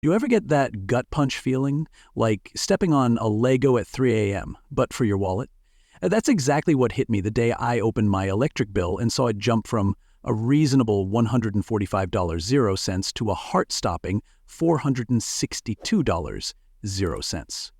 You ever get that gut punch feeling, like stepping on a Lego at 3 a.m., but for your wallet? That's exactly what hit me the day I opened my electric bill and saw it jump from a reasonable $145.00 to a heart-stopping $462.00.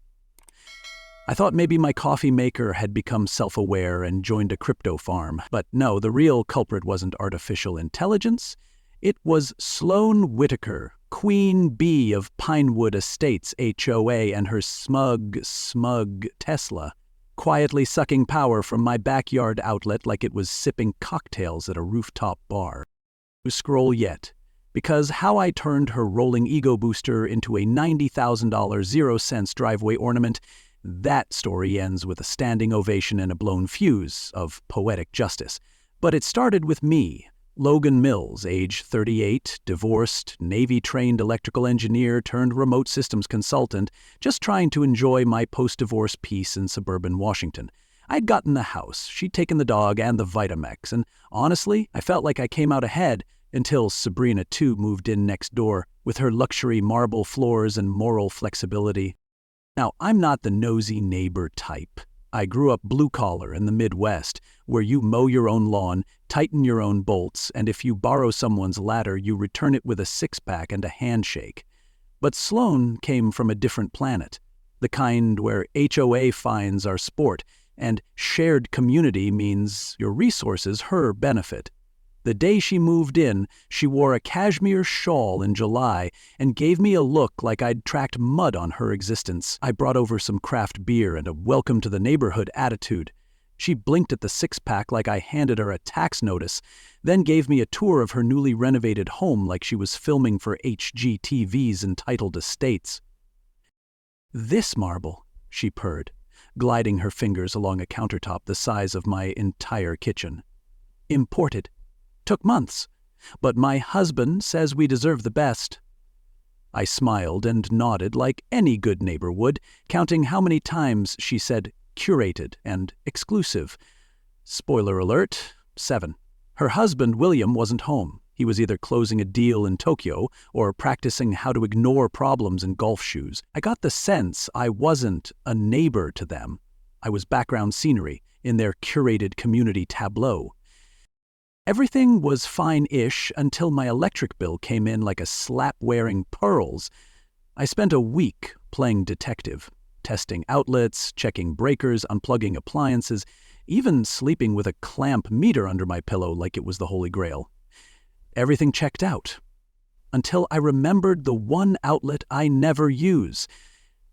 I thought maybe my coffee maker had become self-aware and joined a crypto farm, but no, the real culprit wasn't artificial intelligence. It was Sloan Whitaker, Queen Bee of Pinewood Estates HOA, and her smug Tesla, quietly sucking power from my backyard outlet like it was sipping cocktails at a rooftop bar. To scroll yet, because how I turned her rolling ego booster into a $90,000 0 cents driveway ornament, that story ends with a standing ovation and a blown fuse of poetic justice. But it started with me, Logan Mills, age 38, divorced, Navy-trained electrical engineer turned remote systems consultant, just trying to enjoy my post-divorce peace in suburban Washington. I'd gotten the house, she'd taken the dog and the Vitamix, and honestly, I felt like I came out ahead until Sabrina, too, moved in next door with her luxury marble floors and moral flexibility. Now, I'm not the nosy neighbor type. I grew up blue-collar in the Midwest, where you mow your own lawn, tighten your own bolts, and if you borrow someone's ladder, you return it with a six-pack and a handshake. But Sloan came from a different planet, the kind where HOA fines are sport, and shared community means your resources her benefit. The day she moved in, she wore a cashmere shawl in July and gave me a look like I'd tracked mud on her existence. I brought over some craft beer and a welcome to the neighborhood attitude. She blinked at the six-pack like I handed her a tax notice, then gave me a tour of her newly renovated home like she was filming for HGTV's entitled estates. "This marble," she purred, gliding her fingers along a countertop the size of my entire kitchen. "Imported. Took months, but my husband says we deserve the best." I smiled and nodded like any good neighbor would, counting how many times she said curated and exclusive. Spoiler alert, 7. Her husband, William, wasn't home. He was either closing a deal in Tokyo or practicing how to ignore problems in golf shoes. I got the sense I wasn't a neighbor to them. I was background scenery in their curated community tableau. Everything was fine-ish until my electric bill came in like a slap-wearing pearls. I spent a week playing detective, testing outlets, checking breakers, unplugging appliances, even sleeping with a clamp meter under my pillow like it was the Holy Grail. Everything checked out, until I remembered the one outlet I never use,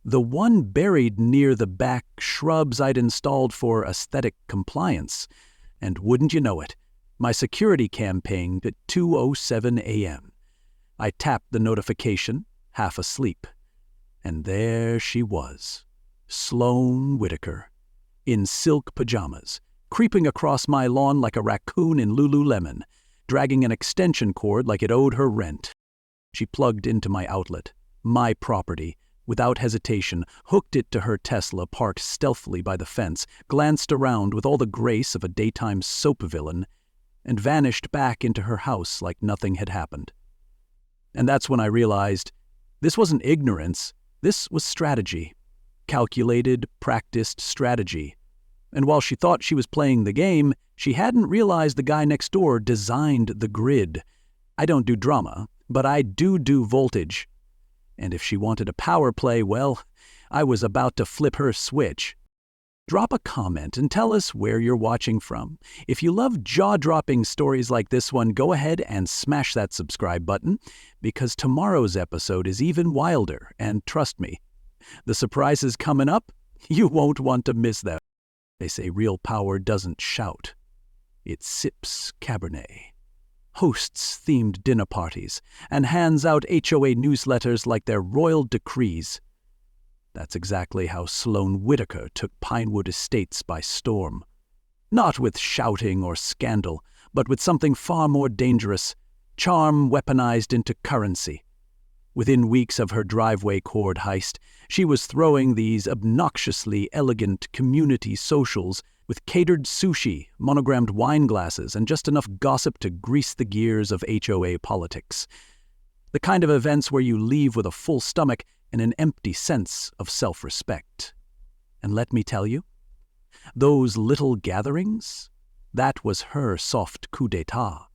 the one buried near the back shrubs I'd installed for aesthetic compliance. And wouldn't you know it, my security cam pinged at 2:07 a.m. I tapped the notification, half asleep, and there she was, Sloan Whitaker, in silk pajamas, creeping across my lawn like a raccoon in Lululemon, dragging an extension cord like it owed her rent. She plugged into my outlet, my property, without hesitation, hooked it to her Tesla parked stealthily by the fence, glanced around with all the grace of a daytime soap villain, and vanished back into her house like nothing had happened. And that's when I realized this wasn't ignorance, this was strategy. Calculated, practiced strategy. And while she thought she was playing the game, she hadn't realized the guy next door designed the grid. I don't do drama, but I do voltage. And if she wanted a power play, well, I was about to flip her switch. Drop a comment and tell us where you're watching from. If you love jaw-dropping stories like this one, go ahead and smash that subscribe button, because tomorrow's episode is even wilder, and trust me, the surprises coming up, you won't want to miss them. They say real power doesn't shout. It sips Cabernet, hosts themed dinner parties, and hands out HOA newsletters like they're royal decrees. That's exactly how Sloan Whitaker took Pinewood Estates by storm. Not with shouting or scandal, but with something far more dangerous, charm weaponized into currency. Within weeks of her driveway cord heist, she was throwing these obnoxiously elegant community socials with catered sushi, monogrammed wine glasses, and just enough gossip to grease the gears of HOA politics. The kind of events where you leave with a full stomach and an empty sense of self-respect. And let me tell you, those little gatherings, that was her soft coup d'etat.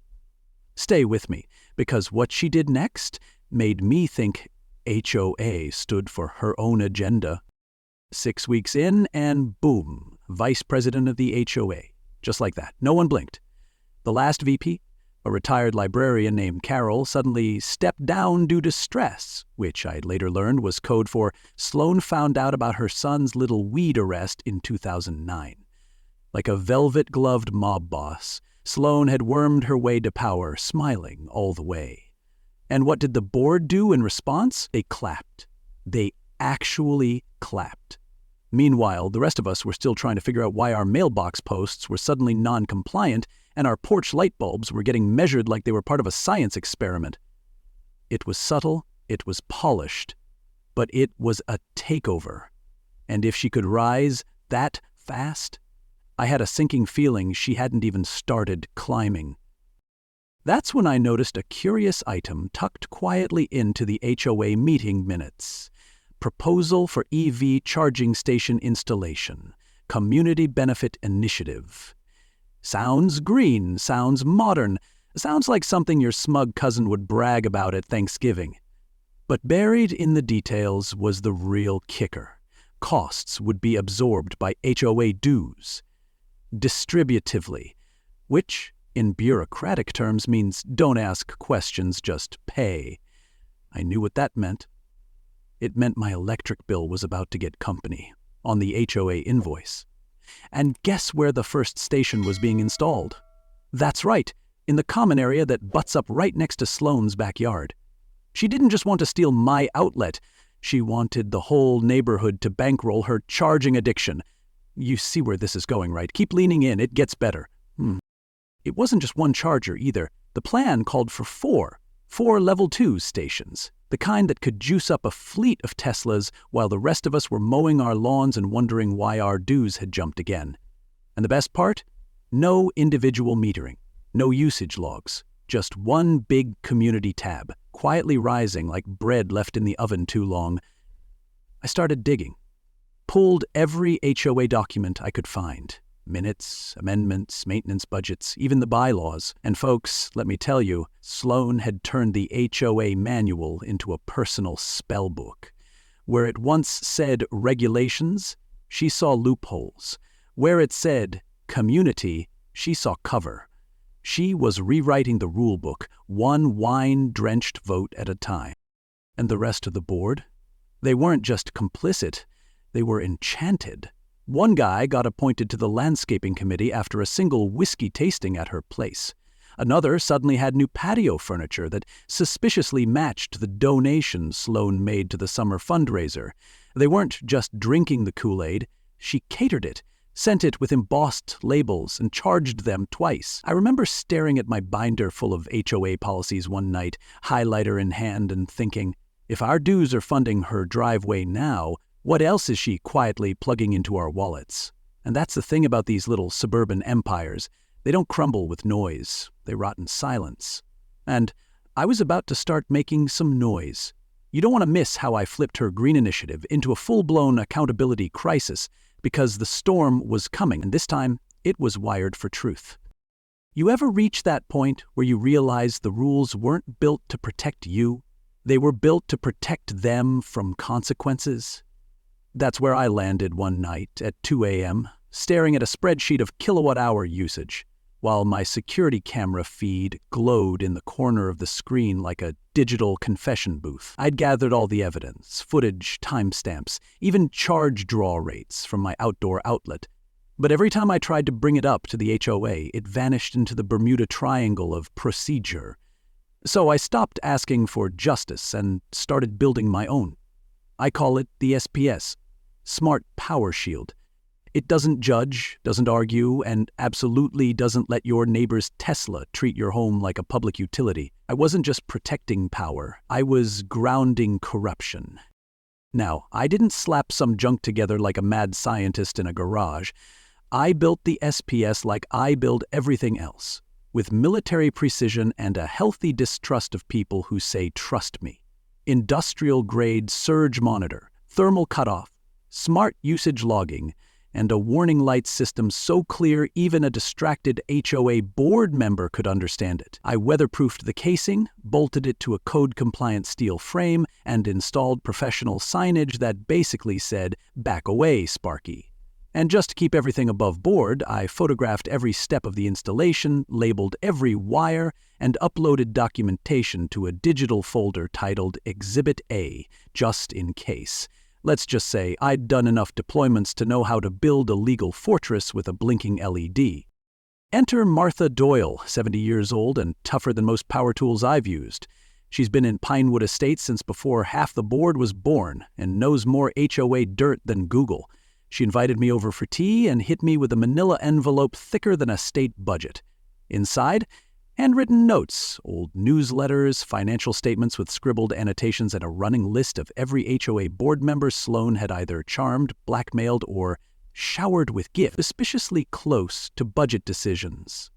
Stay with me, because what she did next made me think HOA stood for her own agenda. 6 weeks in, and boom, vice president of the HOA. Just like that. No one blinked. The last VP, a retired librarian named Carol, suddenly stepped down due to stress, which I later learned was code for Sloan found out about her son's little weed arrest in 2009. Like a velvet-gloved mob boss, Sloan had wormed her way to power, smiling all the way. And what did the board do in response? They clapped. They actually clapped. Meanwhile, the rest of us were still trying to figure out why our mailbox posts were suddenly non-compliant and our porch light bulbs were getting measured like they were part of a science experiment. It was subtle, it was polished, but it was a takeover. And if she could rise that fast, I had a sinking feeling she hadn't even started climbing. That's when I noticed a curious item tucked quietly into the HOA meeting minutes. Proposal for EV charging station installation. Community benefit initiative. Sounds green, sounds modern, sounds like something your smug cousin would brag about at Thanksgiving. But buried in the details was the real kicker. Costs would be absorbed by HOA dues. Distributively, which, in bureaucratic terms, means don't ask questions, just pay. I knew what that meant. It meant my electric bill was about to get company on the HOA invoice. And guess where the first station was being installed? That's right, in the common area that butts up right next to Sloan's backyard. She didn't just want to steal my outlet. She wanted the whole neighborhood to bankroll her charging addiction. You see where this is going, right? Keep leaning in, it gets better. It wasn't just one charger either. The plan called for four level 2 stations, the kind that could juice up a fleet of Teslas while the rest of us were mowing our lawns and wondering why our dues had jumped again. And the best part? No individual metering, no usage logs, just one big community tab, quietly rising like bread left in the oven too long. I started digging, pulled every HOA document I could find. Minutes, amendments, maintenance budgets, even the bylaws. And folks, let me tell you, Sloan had turned the HOA manual into a personal spellbook. Where it once said regulations, she saw loopholes. Where it said community, she saw cover. She was rewriting the rulebook, one wine-drenched vote at a time. And the rest of the board? They weren't just complicit, they were enchanted. One guy got appointed to the landscaping committee after a single whiskey tasting at her place. Another suddenly had new patio furniture that suspiciously matched the donations Sloan made to the summer fundraiser. They weren't just drinking the Kool-Aid, she catered it, sent it with embossed labels, and charged them twice. I remember staring at my binder full of HOA policies one night, highlighter in hand, and thinking, if our dues are funding her driveway now, what else is she quietly plugging into our wallets? And that's the thing about these little suburban empires. They don't crumble with noise. They rot in silence. And I was about to start making some noise. You don't want to miss how I flipped her green initiative into a full-blown accountability crisis because the storm was coming, and this time it was wired for truth. You ever reach that point where you realize the rules weren't built to protect you? They were built to protect them from consequences? That's where I landed one night at 2 a.m., staring at a spreadsheet of kilowatt-hour usage, while my security camera feed glowed in the corner of the screen like a digital confession booth. I'd gathered all the evidence, footage, timestamps, even charge draw rates from my outdoor outlet. But every time I tried to bring it up to the HOA, it vanished into the Bermuda Triangle of procedure. So I stopped asking for justice and started building my own. I call it the SPS. Smart Power Shield. It doesn't judge, doesn't argue, and absolutely doesn't let your neighbor's Tesla treat your home like a public utility. I wasn't just protecting power, I was grounding corruption. Now, I didn't slap some junk together like a mad scientist in a garage. I built the SPS like I build everything else. with military precision and a healthy distrust of people who say trust me. Industrial-grade surge monitor, thermal cutoff, smart usage logging, and a warning light system so clear even a distracted HOA board member could understand it. I weatherproofed the casing, bolted it to a code-compliant steel frame, and installed professional signage that basically said, "Back away, Sparky." And just to keep everything above board, I photographed every step of the installation, labeled every wire, and uploaded documentation to a digital folder titled Exhibit A, just in case. Let's just say I'd done enough deployments to know how to build a legal fortress with a blinking LED. Enter Martha Doyle, 70 years old and tougher than most power tools I've used. She's been in Pinewood Estates since before half the board was born and knows more HOA dirt than Google. She invited me over for tea and hit me with a manila envelope thicker than a state budget. Inside, handwritten notes, old newsletters, financial statements with scribbled annotations, and a running list of every HOA board member Sloan had either charmed, blackmailed, or showered with gifts, suspiciously close to budget decisions.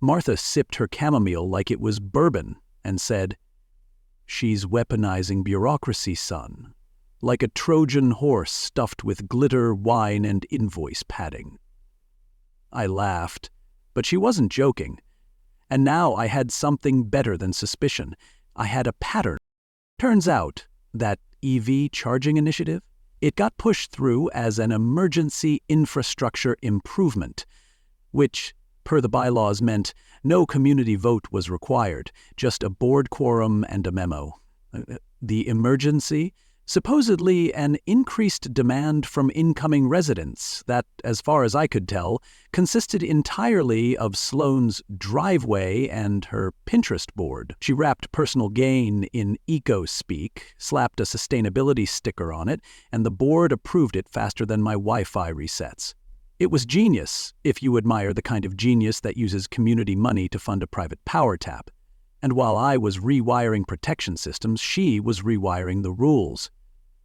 Martha sipped her chamomile like it was bourbon and said, "She's weaponizing bureaucracy, son, like a Trojan horse stuffed with glitter, wine, and invoice padding." I laughed, but she wasn't joking. And now I had something better than suspicion. I had a pattern. Turns out, that EV charging initiative, it got pushed through as an emergency infrastructure improvement, which, per the bylaws, meant no community vote was required, just a board quorum and a memo. The emergency? Supposedly an increased demand from incoming residents that, as far as I could tell, consisted entirely of Sloane's driveway and her Pinterest board. She wrapped personal gain in eco-speak, slapped a sustainability sticker on it, and the board approved it faster than my Wi-Fi resets. It was genius, if you admire the kind of genius that uses community money to fund a private power tap. And while I was rewiring protection systems, she was rewiring the rules.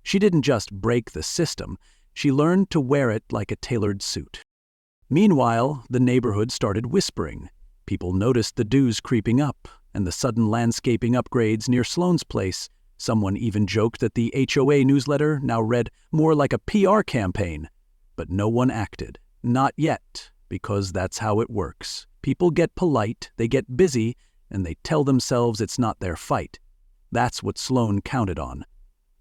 She didn't just break the system, she learned to wear it like a tailored suit. Meanwhile, the neighborhood started whispering. People noticed the dues creeping up and the sudden landscaping upgrades near Sloane's place. Someone even joked that the HOA newsletter now read more like a PR campaign. But no one acted. Not yet, because that's how it works. People get polite, they get busy, and they tell themselves it's not their fight. That's what Sloane counted on.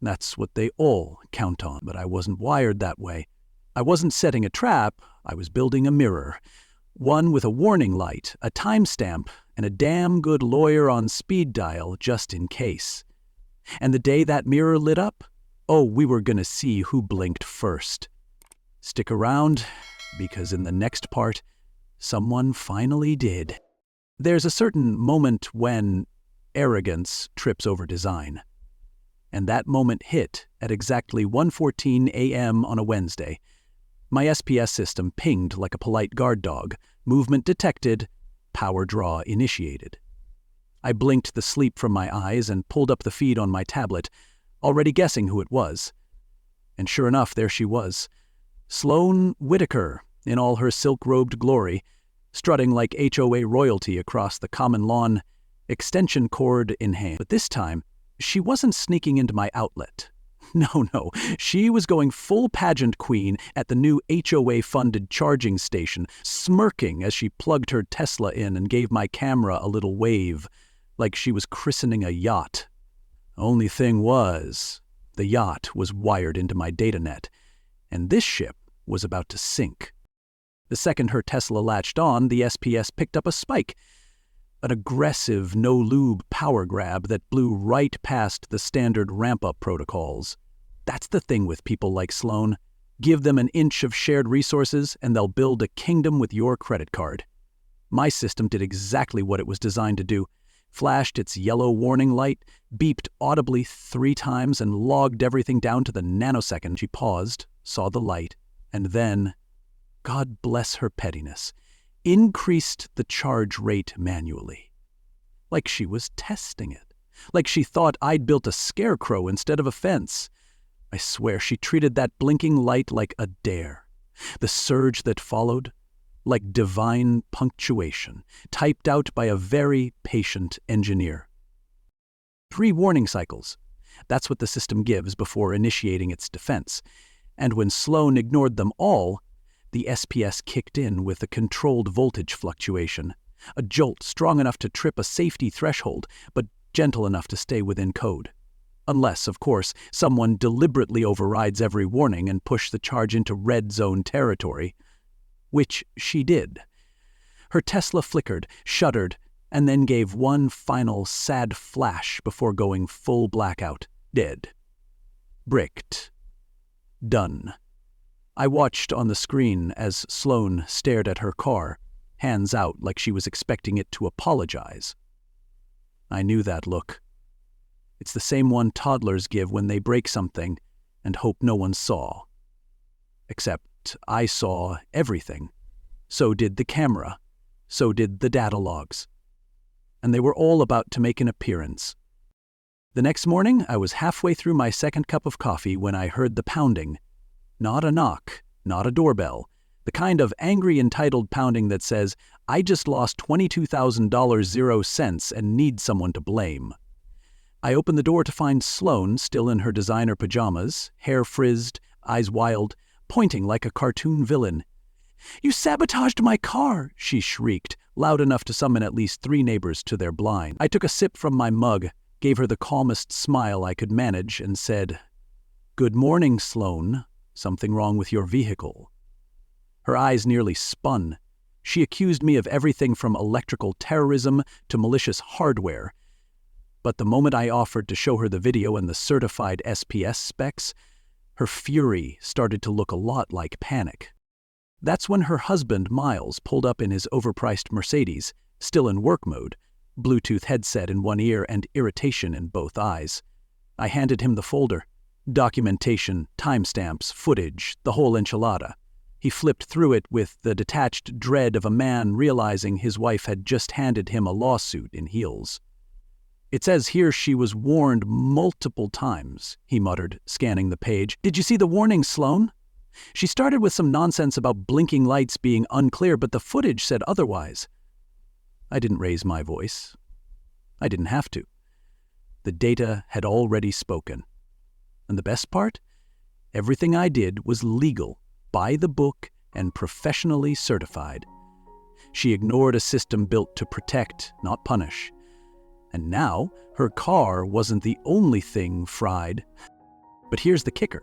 That's what they all count on, but I wasn't wired that way. I wasn't setting a trap, I was building a mirror. One with a warning light, a timestamp, and a damn good lawyer on speed dial just in case. And the day that mirror lit up, oh, we were gonna see who blinked first. Stick around, because in the next part, someone finally did. There's a certain moment when arrogance trips over design. And that moment hit at exactly 1:14 a.m. on a Wednesday. My SPS system pinged like a polite guard dog. Movement detected, power draw initiated. I blinked the sleep from my eyes and pulled up the feed on my tablet, already guessing who it was. And sure enough, there she was. Sloane Whitaker, in all her silk-robed glory, strutting like HOA royalty across the common lawn, extension cord in hand. But this time, she wasn't sneaking into my outlet. No, she was going full pageant queen at the new HOA-funded charging station, smirking as she plugged her Tesla in and gave my camera a little wave, like she was christening a yacht. Only thing was, the yacht was wired into my datanet, and this ship was about to sink. The second her Tesla latched on, the SPS picked up a spike, an aggressive, no-lube power grab that blew right past the standard ramp-up protocols. That's the thing with people like Sloane. Give them an inch of shared resources, and they'll build a kingdom with your credit card. My system did exactly what it was designed to do. Flashed its yellow warning light, beeped audibly 3 times, and logged everything down to the nanosecond. She paused, saw the light, and then, God bless her pettiness, increased the charge rate manually. Like she was testing it. Like she thought I'd built a scarecrow instead of a fence. I swear she treated that blinking light like a dare. The surge that followed, like divine punctuation, typed out by a very patient engineer. 3 warning cycles. That's what the system gives before initiating its defense. And when Sloan ignored them all, the SPS kicked in with a controlled voltage fluctuation, a jolt strong enough to trip a safety threshold, but gentle enough to stay within code. Unless, of course, someone deliberately overrides every warning and pushes the charge into red zone territory. Which she did. Her Tesla flickered, shuddered, and then gave one final sad flash before going full blackout. Dead. Bricked. Done. I watched on the screen as Sloan stared at her car, hands out like she was expecting it to apologize. I knew that look. It's the same one toddlers give when they break something and hope no one saw. Except I saw everything. So did the camera. So did the data logs. And they were all about to make an appearance. The next morning, I was halfway through my second cup of coffee when I heard the pounding. Not a knock, not a doorbell. The kind of angry, entitled pounding that says, I just lost $22,000 0 cents and need someone to blame. I opened the door to find Sloan still in her designer pajamas, hair frizzed, eyes wild, pointing like a cartoon villain. "You sabotaged my car!" she shrieked, loud enough to summon at least 3 neighbors to their blind. I took a sip from my mug, gave her the calmest smile I could manage, and said, "Good morning, Sloan. Something wrong with your vehicle." Her eyes nearly spun. She accused me of everything from electrical terrorism to malicious hardware. But the moment I offered to show her the video and the certified SPS specs, her fury started to look a lot like panic. That's when her husband, Miles, pulled up in his overpriced Mercedes, still in work mode, Bluetooth headset in one ear and irritation in both eyes. I handed him the folder. Documentation, timestamps, footage, the whole enchilada. He flipped through it with the detached dread of a man realizing his wife had just handed him a lawsuit in heels. "It says here she was warned multiple times," he muttered, scanning the page. "Did you see the warning, Sloan? She started with some nonsense about blinking lights being unclear, but the footage said otherwise." I didn't raise my voice. I didn't have to. The data had already spoken. And the best part? Everything I did was legal, by the book, and professionally certified. She ignored a system built to protect, not punish. And now, her car wasn't the only thing fried. But here's the kicker.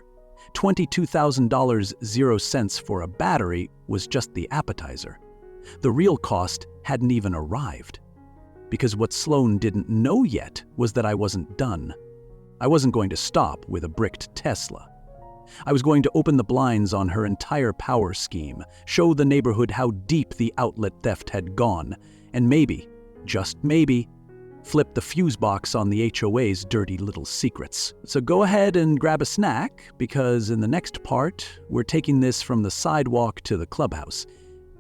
$22,000 0 cents for a battery was just the appetizer. The real cost hadn't even arrived. Because what Sloan didn't know yet was that I wasn't done. I wasn't going to stop with a bricked Tesla. I was going to open the blinds on her entire power scheme, show the neighborhood how deep the outlet theft had gone, and maybe, just maybe, flip the fuse box on the HOA's dirty little secrets. So go ahead and grab a snack, because in the next part, we're taking this from the sidewalk to the clubhouse.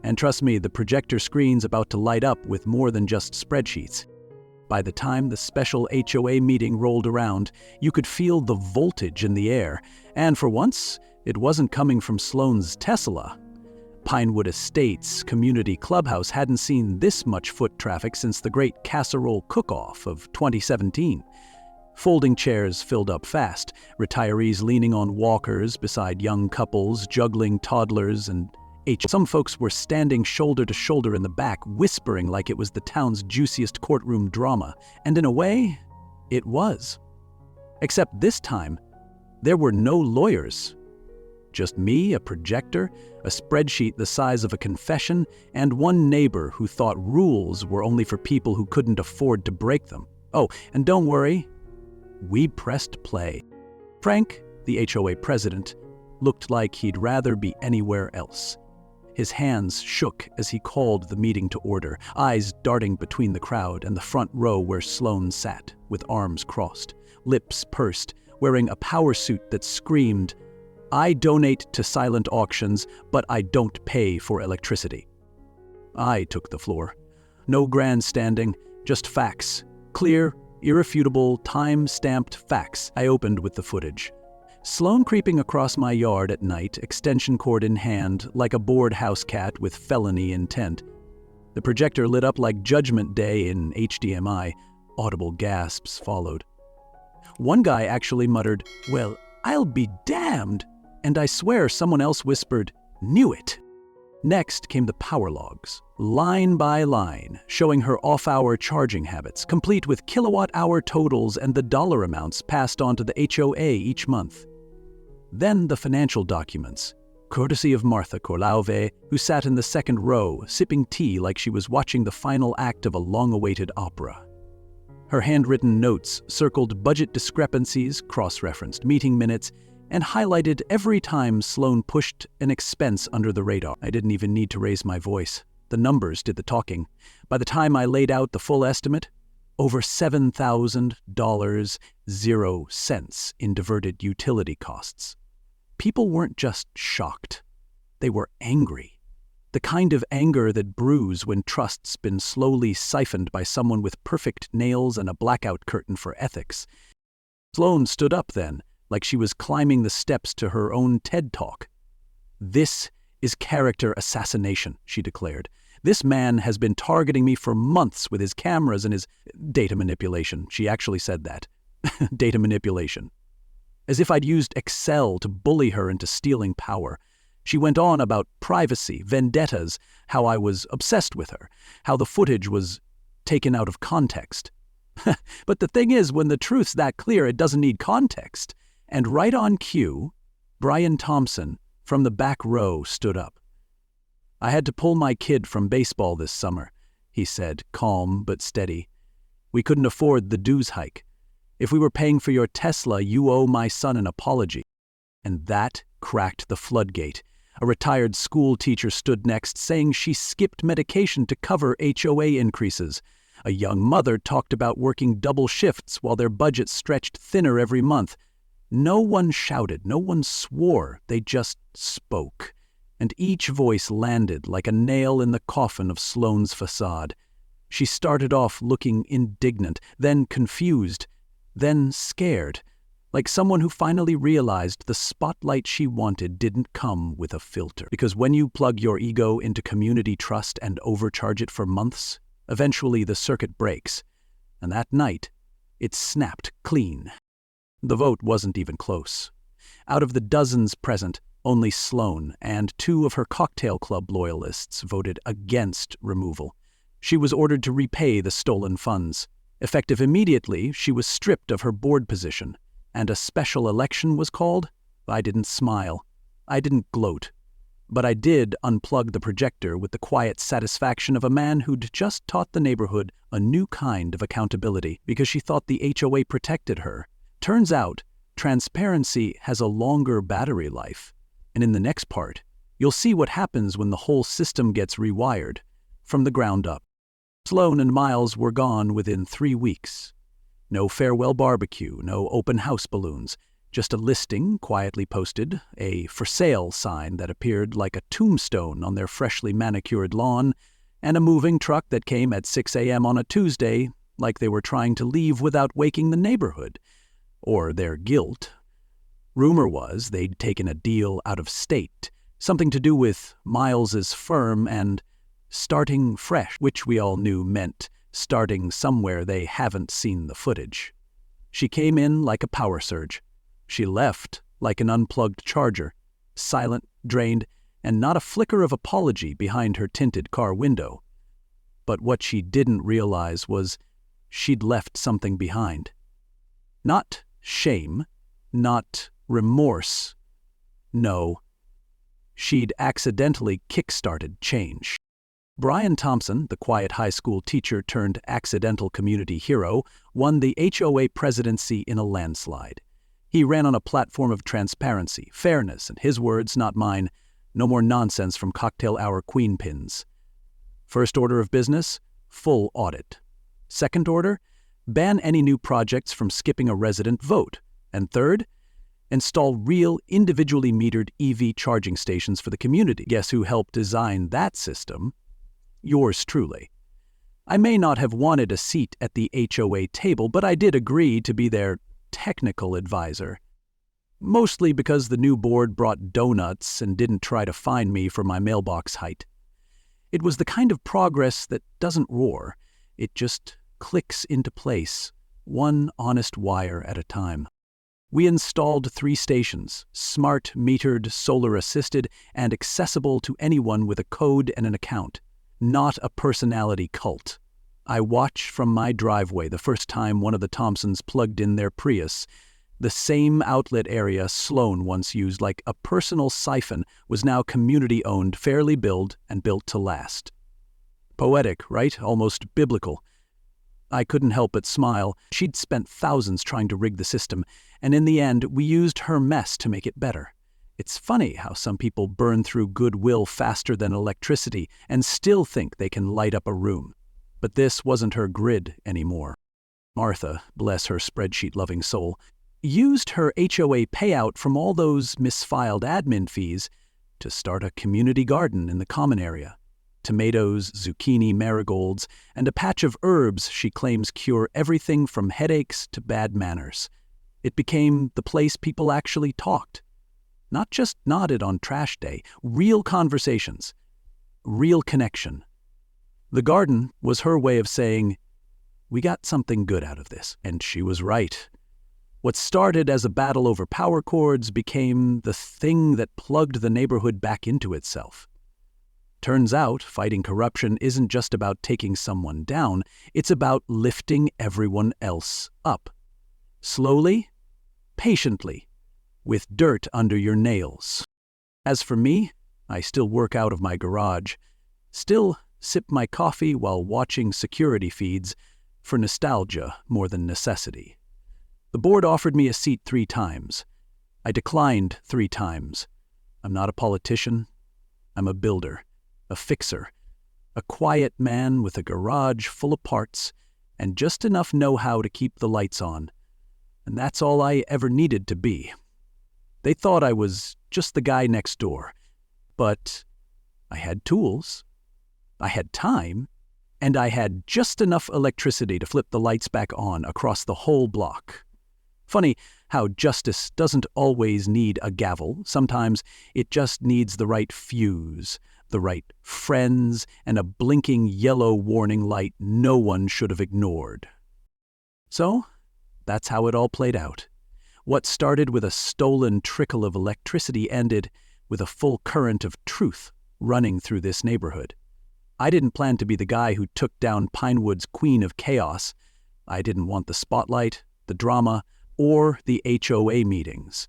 And trust me, the projector screen's about to light up with more than just spreadsheets. By the time the special HOA meeting rolled around, you could feel the voltage in the air, and for once, it wasn't coming from Sloan's Tesla. Pinewood Estates Community Clubhouse hadn't seen this much foot traffic since the Great Casserole Cook-Off of 2017. Folding chairs filled up fast, retirees leaning on walkers beside young couples juggling toddlers and some folks were standing shoulder to shoulder in the back, whispering like it was the town's juiciest courtroom drama. And in a way, it was. Except this time, there were no lawyers. Just me, a projector, a spreadsheet the size of a confession, and one neighbor who thought rules were only for people who couldn't afford to break them. Oh, and don't worry, we pressed play. Frank, the HOA president, looked like he'd rather be anywhere else. His hands shook as he called the meeting to order, eyes darting between the crowd and the front row where Sloan sat, with arms crossed, lips pursed, wearing a power suit that screamed, "I donate to silent auctions, but I don't pay for electricity." I took the floor. No grandstanding, just facts. Clear, irrefutable, time-stamped facts. I opened with the footage. Sloane creeping across my yard at night, extension cord in hand, like a bored house cat with felony intent. The projector lit up like Judgment Day in HDMI. Audible gasps followed. One guy actually muttered, "Well, I'll be damned," and I swear someone else whispered, "Knew it." Next came the power logs, line by line, showing her off-hour charging habits, complete with kilowatt-hour totals and the dollar amounts passed on to the HOA each month. Then the financial documents, courtesy of Martha Korlauve, who sat in the second row, sipping tea like she was watching the final act of a long-awaited opera. Her handwritten notes circled budget discrepancies, cross-referenced meeting minutes, and highlighted every time Sloane pushed an expense under the radar. I didn't even need to raise my voice. The numbers did the talking. By the time I laid out the full estimate, over $7,000, 0 cents in diverted utility costs. People weren't just shocked. They were angry. The kind of anger that brews when trust's been slowly siphoned by someone with perfect nails and a blackout curtain for ethics. Sloane stood up then, like she was climbing the steps to her own TED Talk. "This is character assassination," she declared. "This man has been targeting me for months with his cameras and his data manipulation." She actually said that. Data manipulation. As if I'd used Excel to bully her into stealing power. She went on about privacy, vendettas, how I was obsessed with her, how the footage was taken out of context. But the thing is, when the truth's that clear, it doesn't need context. And right on cue, Brian Thompson, from the back row, stood up. "I had to pull my kid from baseball this summer," he said, calm but steady. "We couldn't afford the dues hike. If we were paying for your Tesla, you owe my son an apology." And that cracked the floodgate. A retired school teacher stood next, saying she skipped medication to cover HOA increases. A young mother talked about working double shifts while their budget stretched thinner every month. No one shouted, no one swore, they just spoke. And each voice landed like a nail in the coffin of Sloane's facade. She started off looking indignant, then confused, then scared, like someone who finally realized the spotlight she wanted didn't come with a filter. Because when you plug your ego into community trust and overcharge it for months, eventually the circuit breaks. And that night, it snapped clean. The vote wasn't even close. Out of the dozens present, only Sloane and 2 of her cocktail club loyalists voted against removal. She was ordered to repay the stolen funds. Effective immediately, she was stripped of her board position. And a special election was called? I didn't smile. I didn't gloat. But I did unplug the projector with the quiet satisfaction of a man who'd just taught the neighborhood a new kind of accountability because she thought the HOA protected her. Turns out, transparency has a longer battery life. And in the next part, you'll see what happens when the whole system gets rewired from the ground up. Sloane and Miles were gone within 3 weeks. No farewell barbecue, no open house balloons, just a listing quietly posted, a for sale sign that appeared like a tombstone on their freshly manicured lawn, and a moving truck that came at 6 a.m. on a Tuesday, like they were trying to leave without waking the neighborhood. Or their guilt. Rumor was they'd taken a deal out of state, something to do with Miles's firm and starting fresh, which we all knew meant starting somewhere they haven't seen the footage. She came in like a power surge. She left like an unplugged charger, silent, drained, and not a flicker of apology behind her tinted car window. But what she didn't realize was she'd left something behind. Not shame, not remorse. No, she'd accidentally kick-started change. Brian Thompson, the quiet high school teacher turned accidental community hero, won the HOA presidency in a landslide. He ran on a platform of transparency, fairness, and his words, not mine, no more nonsense from cocktail hour queen pins. First order of business, full audit. Second order, ban any new projects from skipping a resident vote. And third, install real, individually metered EV charging stations for the community. Guess who helped design that system? Yours truly. I may not have wanted a seat at the HOA table, but I did agree to be their technical advisor. Mostly because the new board brought donuts and didn't try to find me for my mailbox height. It was the kind of progress that doesn't roar. It just clicks into place, one honest wire at a time. We installed 3 stations, smart, metered, solar-assisted, and accessible to anyone with a code and an account. Not a personality cult. I watched from my driveway the first time one of the Thompsons plugged in their Prius. The same outlet area Sloan once used like a personal siphon was now community-owned, fairly billed, and built to last. Poetic, right? Almost biblical. I couldn't help but smile. She'd spent thousands trying to rig the system, and in the end, we used her mess to make it better. It's funny how some people burn through goodwill faster than electricity and still think they can light up a room. But this wasn't her grid anymore. Martha, bless her spreadsheet-loving soul, used her HOA payout from all those misfiled admin fees to start a community garden in the common area. Tomatoes, zucchini, marigolds, and a patch of herbs she claims cure everything from headaches to bad manners. It became the place people actually talked. Not just nodded on trash day, real conversations, real connection. The garden was her way of saying, we got something good out of this, and she was right. What started as a battle over power cords became the thing that plugged the neighborhood back into itself. Turns out, fighting corruption isn't just about taking someone down, it's about lifting everyone else up. Slowly, patiently, with dirt under your nails. As for me, I still work out of my garage, still sip my coffee while watching security feeds for nostalgia more than necessity. The board offered me a seat 3 times. I declined 3 times. I'm not a politician. I'm a builder, a fixer, a quiet man with a garage full of parts and just enough know-how to keep the lights on. And that's all I ever needed to be. They thought I was just the guy next door. But I had tools, I had time, and I had just enough electricity to flip the lights back on across the whole block. Funny how justice doesn't always need a gavel. Sometimes it just needs the right fuse, the right friends, and a blinking yellow warning light no one should have ignored. So, that's how it all played out. What started with a stolen trickle of electricity ended with a full current of truth running through this neighborhood. I didn't plan to be the guy who took down Pinewood's queen of chaos. I didn't want the spotlight, the drama, or the HOA meetings.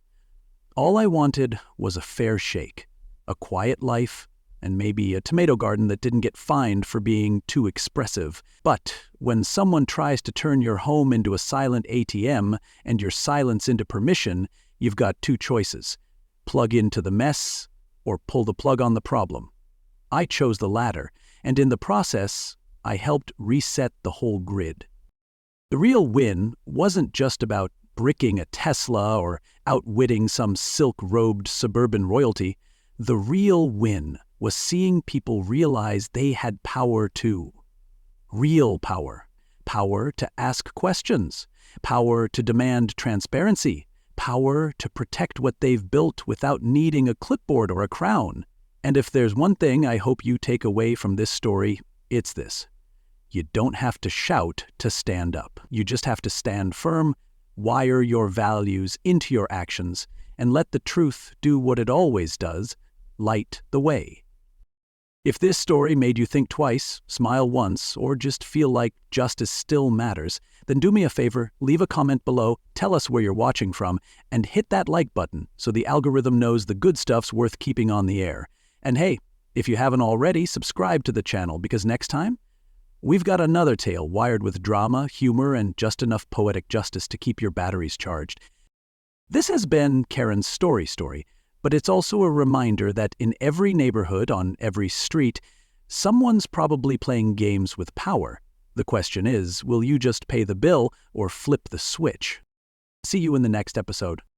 All I wanted was a fair shake, a quiet life, and maybe a tomato garden that didn't get fined for being too expressive. But when someone tries to turn your home into a silent ATM and your silence into permission, you've got 2 choices: plug into the mess or pull the plug on the problem. I chose the latter, and in the process, I helped reset the whole grid. The real win wasn't just about bricking a Tesla or outwitting some silk-robed suburban royalty. The real win was seeing people realize they had power too. Real power. Power to ask questions. Power to demand transparency. Power to protect what they've built without needing a clipboard or a crown. And if there's one thing I hope you take away from this story, it's this. You don't have to shout to stand up. You just have to stand firm, wire your values into your actions, and let the truth do what it always does, light the way. If this story made you think twice, smile once, or just feel like justice still matters, then do me a favor, leave a comment below, tell us where you're watching from, and hit that like button so the algorithm knows the good stuff's worth keeping on the air. And hey, if you haven't already, subscribe to the channel, because next time, we've got another tale wired with drama, humor, and just enough poetic justice to keep your batteries charged. This has been Karen's story, but it's also a reminder that in every neighborhood, on every street, someone's probably playing games with power. The question is, will you just pay the bill or flip the switch? See you in the next episode.